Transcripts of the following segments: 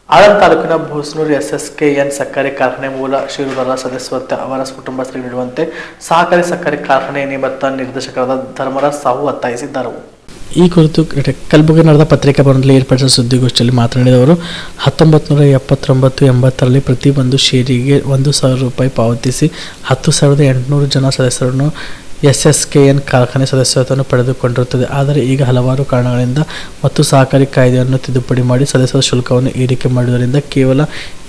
ಆಳಂದ ತಾಲೂಕಿನ ಭೂಸನೂರು SSKN ಸಕ್ಕರೆ ಕಾರ್ಖಾನೆ ಮೂಲ ಷೇರುದಾರರ ಸದಸ್ಯತ್ವ ಅವರ ಕುಟುಂಬಸ್ಥರಿಗೆ ನೀಡುವಂತೆ ಸಹಕಾರಿ ಸಕ್ಕರೆ ಕಾರ್ಖಾನೆ ನಿಮಿತ್ತ ನಿರ್ದೇಶಕರಾದ ಧರ್ಮರಾಜ್ ಸಾಹು ಒತ್ತಾಯಿಸಿದ್ದಾರೆ. ಈ ಕುರಿತು ಕಲಬುರಗಿ ನಡೆದ ಪತ್ರಿಕಾ ಭವನದಲ್ಲಿ ಏರ್ಪಡಿಸಿದ ಸುದ್ದಿಗೋಷ್ಠಿಯಲ್ಲಿ ಮಾತನಾಡಿದ ಅವರು 1979-80ರಲ್ಲಿ ಪ್ರತಿ ಒಂದು ಷೇರಿಗೆ ₹1,000 ಪಾವತಿಸಿ 10,800 ಜನ ಸದಸ್ಯರನ್ನು SSKN ಕಾರ್ಖಾನೆ ಸದಸ್ಯತ್ವವನ್ನು ಪಡೆದುಕೊಂಡಿರುತ್ತದೆ. ಆದರೆ ಈಗ ಹಲವಾರು ಕಾರಣಗಳಿಂದ ಮತ್ತು ಸಹಕಾರಿ ಕಾಯ್ದೆಯನ್ನು ತಿದ್ದುಪಡಿ ಮಾಡಿ ಸದಸ್ಯರ ಶುಲ್ಕವನ್ನು ಏರಿಕೆ ಮಾಡುವುದರಿಂದ ಕೇವಲ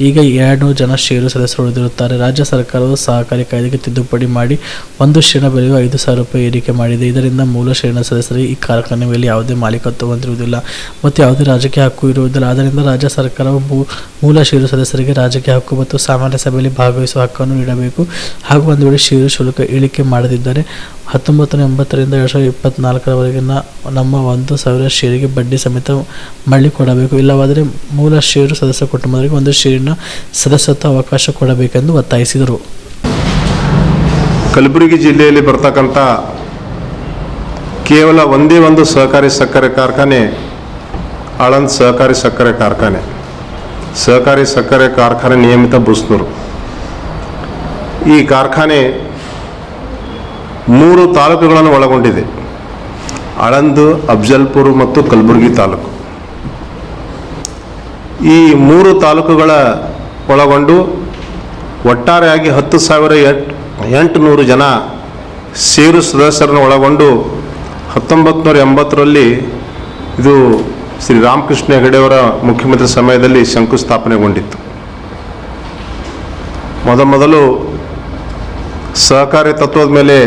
ಈಗ 200 ಜನ ಷೇರು ಸದಸ್ಯರು ಉಳಿದಿರುತ್ತಾರೆ. ರಾಜ್ಯ ಸರ್ಕಾರವು ಸಹಕಾರಿ ಕಾಯ್ದೆಗೆ ತಿದ್ದುಪಡಿ ಮಾಡಿ ಒಂದು ಷೇರಿನ ಬೆಲೆಯು ₹5,000 ಏರಿಕೆ ಮಾಡಿದೆ. ಇದರಿಂದ ಮೂಲ ಷೇರಿನ ಸದಸ್ಯರಿಗೆ ಈ ಕಾರ್ಖಾನೆ ಮೇಲೆ ಯಾವುದೇ ಮಾಲೀಕತ್ವ ಹೊಂದಿರುವುದಿಲ್ಲ ಮತ್ತು ಯಾವುದೇ ರಾಜಕೀಯ ಹಕ್ಕು ಇರುವುದಿಲ್ಲ. ಆದ್ದರಿಂದ ರಾಜ್ಯ ಸರ್ಕಾರವು ಮೂಲ ಷೇರು ಸದಸ್ಯರಿಗೆ ರಾಜಕೀಯ ಹಕ್ಕು ಮತ್ತು ಸಾಮಾನ್ಯ ಸಭೆಯಲ್ಲಿ ಭಾಗವಹಿಸುವ ಹಕ್ಕನ್ನು ನೀಡಬೇಕು. ಹಾಗೂ ಒಂದು ವೇಳೆ ಷೇರು ಶುಲ್ಕ ಇಳಿಕೆ ಮಾಡದಿದ್ದರೆ 1980ರಿಂದ 2024ರವರೆಗಿನ ನಮ್ಮ 1,000 ಷೇರಿಗೆ ಬಡ್ಡಿ ಸಮೇತ ಮರಳಿ ಕೊಡಬೇಕು. ಇಲ್ಲವಾದರೆ ಮೂಲ ಷೇರು ಸದಸ್ಯ ಕುಟುಂಬದವರಿಗೆ ಒಂದು ಷೇರಿನ ಸದಸ್ಯತ್ವ ಅವಕಾಶ ಕೊಡಬೇಕೆಂದು ಒತ್ತಾಯಿಸಿದರು. ಕಲಬುರಗಿ ಜಿಲ್ಲೆಯಲ್ಲಿ ಬರ್ತಕ್ಕಂಥ ಕೇವಲ ಒಂದೇ ಒಂದು ಸಹಕಾರಿ ಸಕ್ಕರೆ ಕಾರ್ಖಾನೆ ಆಳಂದ ಸಹಕಾರಿ ಸಕ್ಕರೆ ಕಾರ್ಖಾನೆ. ಸಹಕಾರಿ ಸಕ್ಕರೆ ಕಾರ್ಖಾನೆ ನಿಯಮಿತ ಭೂಸನೂರು. ಈ ಕಾರ್ಖಾನೆ 3 ತಾಲೂಕುಗಳನ್ನು ಒಳಗೊಂಡಿದೆ: ಆಳಂದ, ಅಫಜಲ್ಪುರ ಮತ್ತು ಕಲಬುರಗಿ ತಾಲೂಕು. ಈ 3 ತಾಲೂಕುಗಳ ಒಳಗೊಂಡು ಒಟ್ಟಾರೆಯಾಗಿ 10,800 ಜನ ಷೇರು ಸದಸ್ಯರನ್ನು ಒಳಗೊಂಡು 1980ರಲ್ಲಿ ಇದು ಶ್ರೀ ರಾಮಕೃಷ್ಣ ಹೆಗಡೆಯವರ ಮುಖ್ಯಮಂತ್ರಿ ಸಮಯದಲ್ಲಿ ಶಂಕುಸ್ಥಾಪನೆಗೊಂಡಿತ್ತು. ಮೊದಲು ಸಹಕಾರಿ ತತ್ವದ ಮೇಲೆ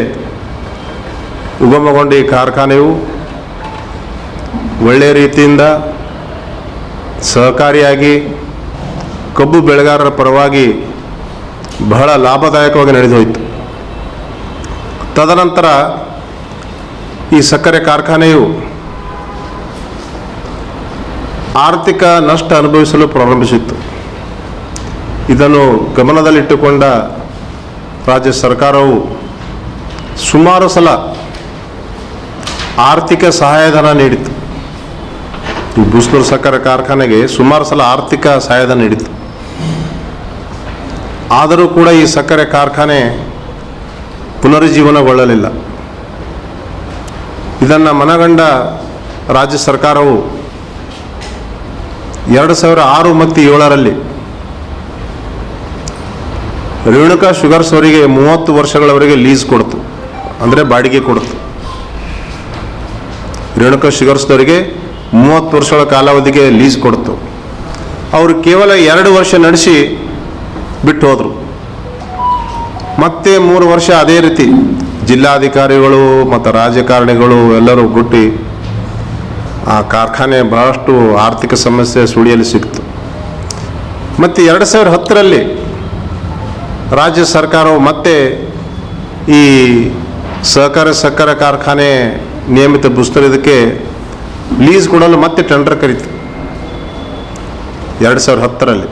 ಉಗಮಗೊಂಡ ಈ ಕಾರ್ಖಾನೆಯು ಒಳ್ಳೆಯ ರೀತಿಯಿಂದ ಸಹಕಾರಿಯಾಗಿ ಕಬ್ಬು ಬೆಳೆಗಾರರ ಪರವಾಗಿ ಬಹಳ ಲಾಭದಾಯಕವಾಗಿ ನಡೆದೋಯಿತು. ತದನಂತರ ಈ ಸಕ್ಕರೆ ಕಾರ್ಖಾನೆಯು ಆರ್ಥಿಕ ನಷ್ಟ ಅನುಭವಿಸಲು ಪ್ರಾರಂಭಿಸಿತ್ತು. ಇದನ್ನು ಗಮನದಲ್ಲಿಟ್ಟುಕೊಂಡ ರಾಜ್ಯ ಸರ್ಕಾರವು ಸುಮಾರು ಸಲ ಆರ್ಥಿಕ ಸಹಾಯಧನ ನೀಡಿತು. ಈ ಭೂಸನೂರು ಸಕ್ಕರೆ ಕಾರ್ಖಾನೆಗೆ ಸುಮಾರು ಸಲ ಆರ್ಥಿಕ ಸಹಾಯಧನ ನೀಡಿತು. ಆದರೂ ಕೂಡ ಈ ಸಕ್ಕರೆ ಕಾರ್ಖಾನೆ ಪುನರುಜ್ಜೀವನಗೊಳ್ಳಲಿಲ್ಲ. ಇದನ್ನು ಮನಗಂಡ ರಾಜ್ಯ ಸರ್ಕಾರವು 2006 ಮತ್ತು 2007ರಲ್ಲಿ ರೇಣುಕಾ ಶುಗರ್ಸ್ ಅವರಿಗೆ 30 ವರ್ಷಗಳವರೆಗೆ ಲೀಸ್ ಕೊಡ್ತು, ಅಂದರೆ ಬಾಡಿಗೆ ಕೊಡ್ತು. ರೇಣುಕಾ ಶುಗರ್ಸ್ದವರಿಗೆ 30 ವರ್ಷಗಳ ಕಾಲಾವಧಿಗೆ ಲೀಸ್ ಕೊಡ್ತು. ಅವರು ಕೇವಲ 2 ವರ್ಷ ನಡೆಸಿ ಬಿಟ್ಟು ಹೋದರು. ಮತ್ತೆ 3 ವರ್ಷ ಅದೇ ರೀತಿ ಜಿಲ್ಲಾಧಿಕಾರಿಗಳು ಮತ್ತು ರಾಜಕಾರಣಿಗಳು ಎಲ್ಲರೂ ಗುಟ್ಟಿ ಆ ಕಾರ್ಖಾನೆ ಬಹಳಷ್ಟು ಆರ್ಥಿಕ ಸಮಸ್ಯೆ ಸುಳಿಯಲು ಸಿಕ್ತು. ಮತ್ತು 2010ರಲ್ಲಿ ರಾಜ್ಯ ಸರ್ಕಾರವು ಮತ್ತೆ ಈ ಸಹಕಾರಿ ಸಕ್ಕರೆ ಕಾರ್ಖಾನೆ ನಿಯಮಿತ ಭೂಸನೂರು ಲೀಸ್ ಕೊಡಲು ಮತ್ತೆ ಟೆಂಡರ್ ಕರೀತು 2010ರಲ್ಲಿ.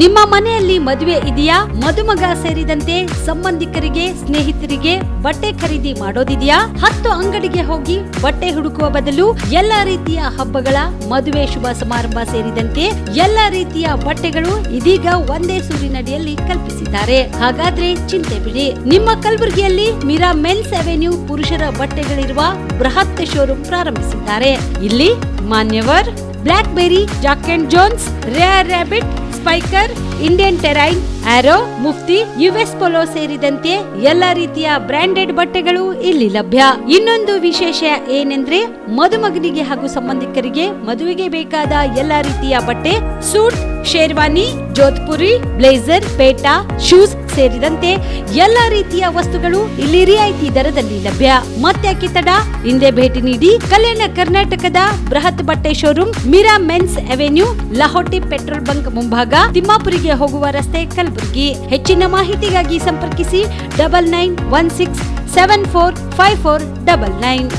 ನಿಮ್ಮ ಮನೆಯಲ್ಲಿ ಮದುವೆ ಇದೆಯಾ? ಮದುಮಗ ಸೇರಿದಂತೆ ಸಂಬಂಧಿಕರಿಗೆ, ಸ್ನೇಹಿತರಿಗೆ ಬಟ್ಟೆ ಖರೀದಿ ಮಾಡೋದಿದೆಯಾ? 10 ಅಂಗಡಿಗೆ ಹೋಗಿ ಬಟ್ಟೆ ಹುಡುಕುವ ಬದಲು ಎಲ್ಲಾ ರೀತಿಯ ಹಬ್ಬಗಳ, ಮದುವೆ, ಶುಭ ಸಮಾರಂಭ ಸೇರಿದಂತೆ ಎಲ್ಲಾ ರೀತಿಯ ಬಟ್ಟೆಗಳು ಇದೀಗ ಒಂದೇ ಸೂರಿನಡಿಯಲ್ಲಿ ಕಲ್ಪಿಸಿದ್ದಾರೆ. ಹಾಗಾದ್ರೆ ಚಿಂತೆ ಬಿಡಿ. ನಿಮ್ಮ ಕಲಬುರಗಿಯಲ್ಲಿ ಮೀರಾ ಮೆನ್ಸ್ ಅವೆನ್ಯೂ ಪುರುಷರ ಬಟ್ಟೆಗಳಿರುವ ಬೃಹತ್ ಶೋರೂಮ್ ಪ್ರಾರಂಭಿಸಿದ್ದಾರೆ. ಇಲ್ಲಿ Manyavar, Blackberrys, Jack and Jones, Rare Rabbit, Spykar, Indian Terrain, Arrow, Mufti, US Polo ಸೇರಿದಂತೆ ಎಲ್ಲ ರೀತಿಯ ಬ್ರಾಂಡೆಡ್ ಬಟ್ಟೆಗಳು ಇಲ್ಲಿ ಲಭ್ಯ. ಇನ್ನೊಂದು ವಿಶೇಷ ಏನೆಂದ್ರೆ ಮದುಮಗನಿಗೆ ಹಾಗೂ ಸಂಬಂಧಿಕರಿಗೆ ಮದುವೆಗೆ ಬೇಕಾದ ಎಲ್ಲಾ ರೀತಿಯ ಬಟ್ಟೆ, ಸೂಟ್, ಶೇರ್ವಾನಿ, ಜೋಧ್ಪುರಿ, ಬ್ಲೇಸರ್, ಪೇಟಾ, ಶೂಸ್ ಸೇರಿದಂತೆ ಎಲ್ಲ ರೀತಿಯ ವಸ್ತುಗಳು ಇಲ್ಲಿ ರಿಯಾಯಿತಿ ದರದಲ್ಲಿ ಲಭ್ಯ. ಮತ್ತೆ ತಡ, ಹಿಂದೆ ಭೇಟಿ ನೀಡಿ. ಕಲ್ಯಾಣ ಕರ್ನಾಟಕದ ಬೃಹತ್ ಬಟ್ಟೆ showroom Meera men's avenue, Lahoti petrol bunk ಮುಂಭಾಗ, ತಿಮ್ಮಾಪುರಿಗೆ ಹೋಗುವ ರಸ್ತೆ, ಕಲಬುರಗಿ. ಹೆಚ್ಚಿನ ಮಾಹಿತಿಗಾಗಿ ಸಂಪರ್ಕಿಸಿ 9916745499.